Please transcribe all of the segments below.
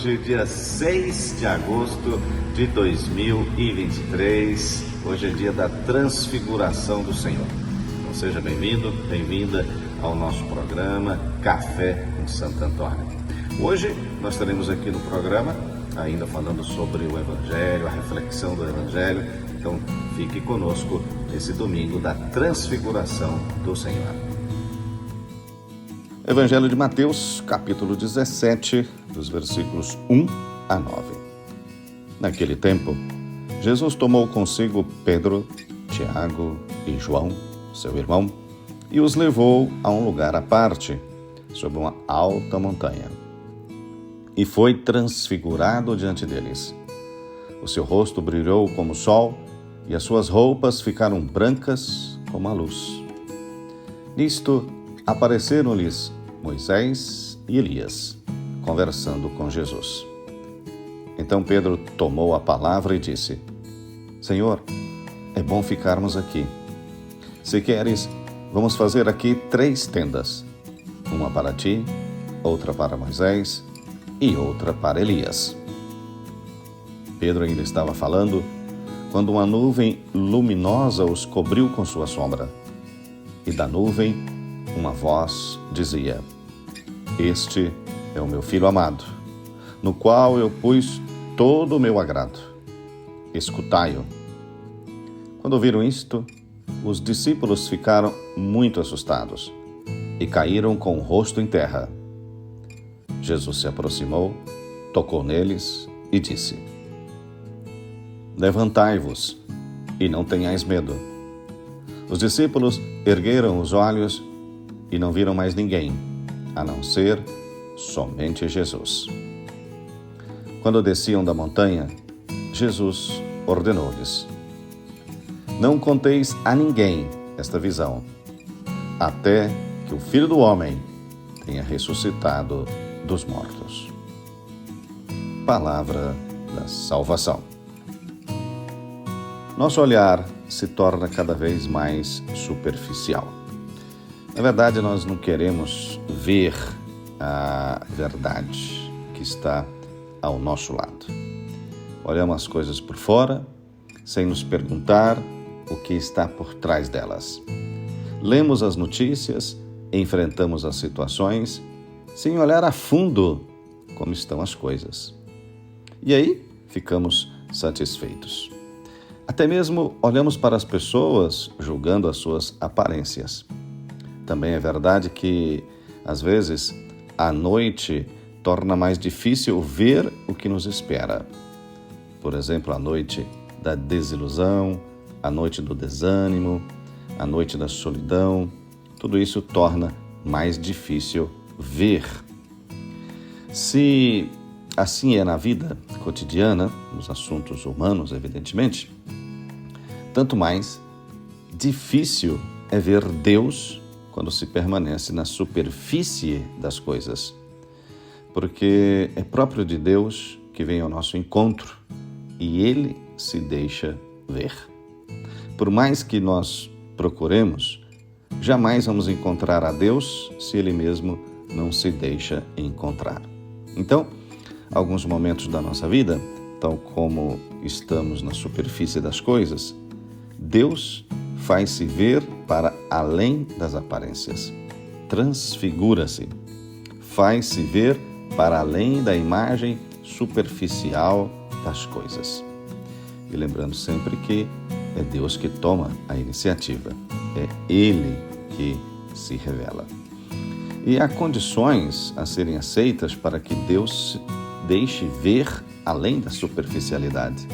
hoje, dia 6 de agosto de 2023. Hoje é dia da transfiguração do Senhor. Então seja bem-vindo, bem-vinda ao nosso programa Café com Santo Antônio. Hoje nós estaremos aqui no programa ainda falando sobre o Evangelho, a reflexão do Evangelho. Então fique conosco nesse domingo da transfiguração do Senhor. Evangelho de Mateus, capítulo 17, dos versículos 1 a 9. Naquele tempo, Jesus tomou consigo Pedro, Tiago e João, seu irmão, e os levou a um lugar à parte, sob uma alta montanha. E foi transfigurado diante deles. O seu rosto brilhou como o sol, e as suas roupas ficaram brancas como a luz. Nisto, apareceram-lhes Moisés e Elias, conversando com Jesus. Então Pedro tomou a palavra e disse: Senhor, é bom ficarmos aqui. Se queres, vamos fazer aqui 3 tendas, uma para ti, outra para Moisés e outra para Elias. Pedro ainda estava falando quando uma nuvem luminosa os cobriu com sua sombra. E da nuvem uma voz dizia: Este é o meu Filho amado, no qual eu pus todo o meu agrado. Escutai-o. Quando ouviram isto, os discípulos ficaram muito assustados e caíram com o rosto em terra. Jesus se aproximou, tocou neles e disse: Levantai-vos e não tenhais medo. Os discípulos ergueram os olhos e não viram mais ninguém, a não ser somente Jesus. Quando desciam da montanha, Jesus ordenou-lhes: Não conteis a ninguém esta visão, até que o Filho do Homem tenha ressuscitado dos mortos. Palavra da salvação. Nosso olhar se torna cada vez mais superficial. Na verdade, nós não queremos ver a verdade que está ao nosso lado. Olhamos as coisas por fora, sem nos perguntar o que está por trás delas. Lemos as notícias, enfrentamos as situações, sem olhar a fundo como estão as coisas. E aí, ficamos satisfeitos. Até mesmo olhamos para as pessoas julgando as suas aparências. Também é verdade que, às vezes, a noite torna mais difícil ver o que nos espera. Por exemplo, a noite da desilusão, a noite do desânimo, a noite da solidão. Tudo isso torna mais difícil ver. Se assim é na vida cotidiana, nos assuntos humanos, evidentemente, tanto mais difícil é ver Deus quando se permanece na superfície das coisas, porque é próprio de Deus que vem ao nosso encontro e Ele se deixa ver. Por mais que nós procuremos, jamais vamos encontrar a Deus se Ele mesmo não se deixa encontrar. Então, alguns momentos da nossa vida, tal como estamos na superfície das coisas, Deus faz-se ver para além das aparências. Transfigura-se. Faz-se ver para além da imagem superficial das coisas. E lembrando sempre que é Deus que toma a iniciativa. É Ele que se revela. E há condições a serem aceitas para que Deus se deixe ver além da superficialidade.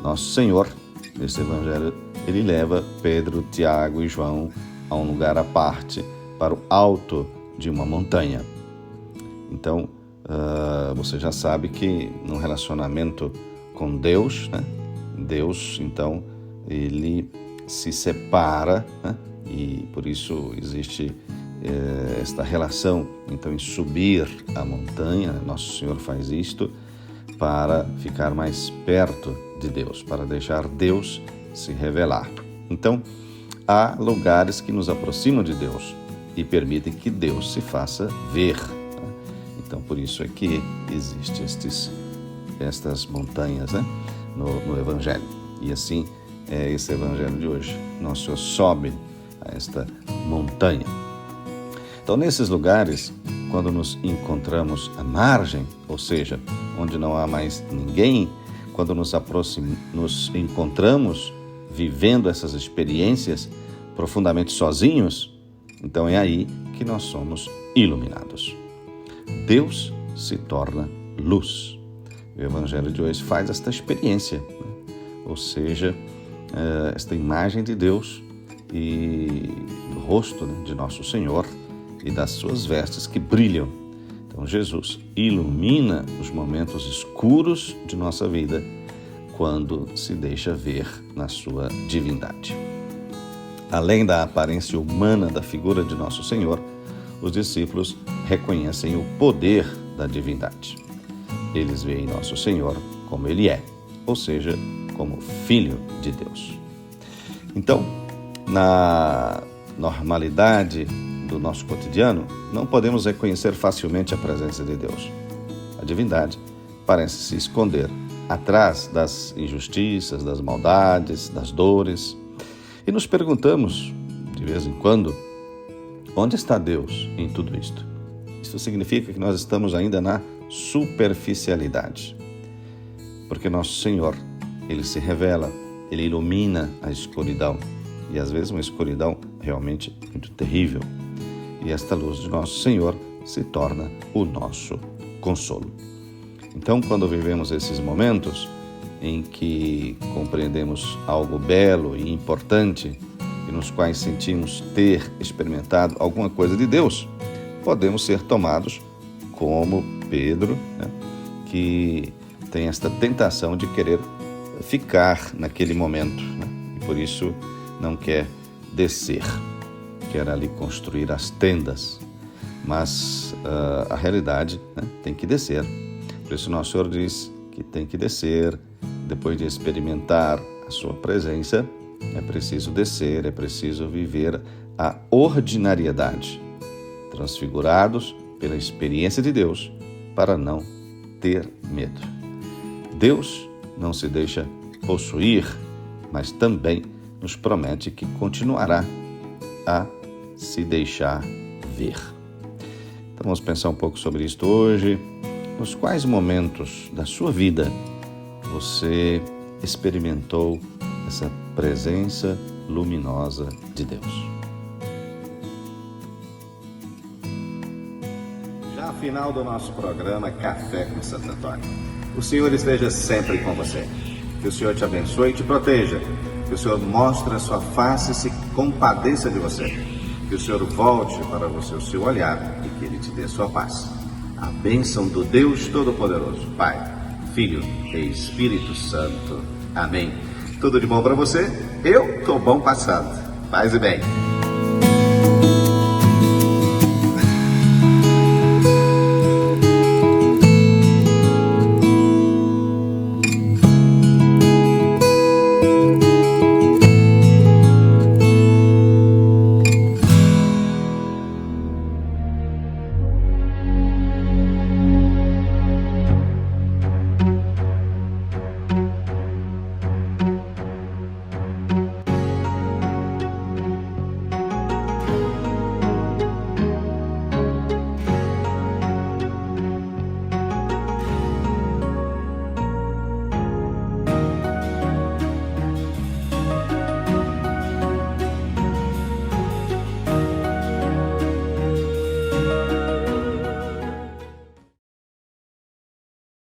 Nosso Senhor, nesse Evangelho, Ele leva Pedro, Tiago e João a um lugar à parte, para o alto de uma montanha. Então, você já sabe que no relacionamento com Deus, né? Deus, então, Ele se separa, né? E por isso existe esta relação, então, em subir a montanha. Nosso Senhor faz isto para ficar mais perto de Deus, para deixar Deus se revelar. Então, há lugares que nos aproximam de Deus e permitem que Deus se faça ver. Então, por isso é que existem estas montanhas, né, no Evangelho. E assim é esse Evangelho de hoje. Nosso Senhor sobe a esta montanha. Então, nesses lugares, quando nos encontramos à margem, ou seja, onde não há mais ninguém, quando nos encontramos vivendo essas experiências profundamente sozinhos, então é aí que nós somos iluminados. Deus se torna luz. O Evangelho de hoje faz esta experiência, né? Ou seja, esta imagem de Deus e do rosto, né, de nosso Senhor e das suas vestes que brilham. Então Jesus ilumina os momentos escuros de nossa vida quando se deixa ver na sua divindade. Além da aparência humana da figura de nosso Senhor, os discípulos reconhecem o poder da divindade. Eles veem nosso Senhor como Ele é, ou seja, como Filho de Deus. Então, na normalidade do nosso cotidiano, não podemos reconhecer facilmente a presença de Deus. A divindade parece se esconder atrás das injustiças, das maldades, das dores. E nos perguntamos, de vez em quando, onde está Deus em tudo isto? Isso significa que nós estamos ainda na superficialidade. Porque nosso Senhor, Ele se revela, Ele ilumina a escuridão. E às vezes uma escuridão realmente muito terrível. E esta luz de nosso Senhor se torna o nosso consolo. Então, quando vivemos esses momentos em que compreendemos algo belo e importante e nos quais sentimos ter experimentado alguma coisa de Deus, podemos ser tomados como Pedro, né, que tem esta tentação de querer ficar naquele momento, né, e por isso não quer descer, quer ali construir as tendas, mas a realidade, né, tem que descer. Por isso nosso Senhor diz que tem que descer, depois de experimentar a sua presença, é preciso descer, é preciso viver a ordinariedade, transfigurados pela experiência de Deus, para não ter medo. Deus não se deixa possuir, mas também nos promete que continuará a se deixar ver. Então vamos pensar um pouco sobre isto hoje. Nos quais momentos da sua vida você experimentou essa presença luminosa de Deus? Já ao final do nosso programa Café com Santo Antônio, o Senhor esteja sempre com você. Que o Senhor te abençoe e te proteja. Que o Senhor mostre a sua face e se compadeça de você. Que o Senhor volte para você o seu olhar e que Ele te dê sua paz. A bênção do Deus Todo-Poderoso, Pai, Filho e Espírito Santo. Amém. Tudo de bom para você? Eu tô bom passado. Paz e bem.